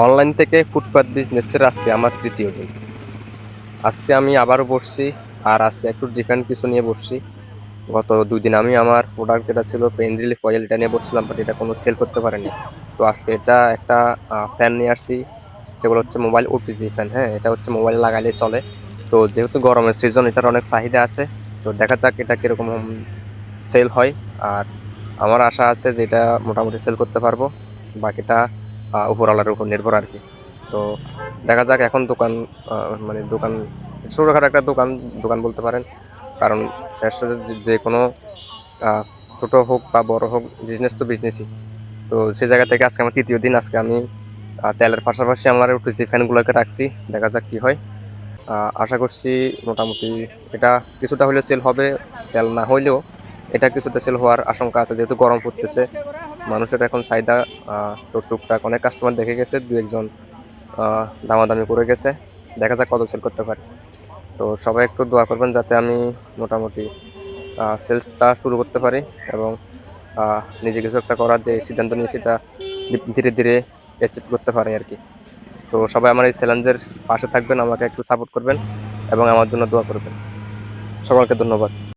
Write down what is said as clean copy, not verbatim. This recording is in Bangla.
অনলাইন থেকে ফুটপাত বিজনেসের আজকে আমার তৃতীয় দিন। আজকে আমি আবারও বসছি, আর আজকে একটু ডিফারেন্ট কিছু নিয়ে বসছি। গত 2 দিন আমি আমার প্রোডাক্ট যেটা ছিল পেইন রিলিফ অয়েল, এটা নিয়ে বসছিলাম, বাট এটা কোনো সেল করতে পারিনি। তো আজকে এটা একটা ফ্যান নিয়ে আসছি, যেগুলো হচ্ছে মোবাইল ওটিজি ফ্যান। হ্যাঁ, এটা হচ্ছে মোবাইলে লাগাইলেই চলে। তো যেহেতু গরমের সিজন, এটার অনেক চাহিদা আছে। তো দেখা যাক এটা কীরকম সেল হয়। আর আমার আশা আছে যে এটা মোটামুটি সেল করতে পারবো। বাকিটা উপরওয়ালার উপর নির্ভর আর কি। তো দেখা যাক। এখন দোকান মানে দোকান ছোটোখাটো একটা দোকান দোকান বলতে পারেন, কারণ এর সাথে যে কোনো ছোট হোক বা বড় হোক, বিজনেস তো বিজনেসই। তো সে জায়গা থেকে আজকে আমার তৃতীয় দিন। আজকে আমি তেলের পাশাপাশি আমার ওটিজি ফ্যানগুলোকে রাখছি। দেখা যাক কি হয়। আশা করছি মোটামুটি এটা কিছুটা হলেও সেল হবে। তেল না হইলেও এটা কিছুটা সেল হওয়ার আশঙ্কা আছে, যেহেতু গরম পড়তেছে। মানুষের এখন চাহিদা তো টুকটাক অনেক কাস্টমার দেখে গেছে, দু একজন দামাদামি করে গেছে। দেখা যাক কত সেল করতে পারে। তো সবাই একটু দোয়া করবেন যাতে আমি মোটামুটি সেলসটা শুরু করতে পারি, এবং নিজে কিছু একটা করার যে সিদ্ধান্ত নিয়েছি এটা ধীরে ধীরে অ্যাচিভ করতে পারি আর কি। তো সবাই আমার এই চ্যালেঞ্জের পাশে থাকবেন, আমাকে একটু সাপোর্ট করবেন এবং আমার জন্য দোয়া করবেন। সকলকে ধন্যবাদ।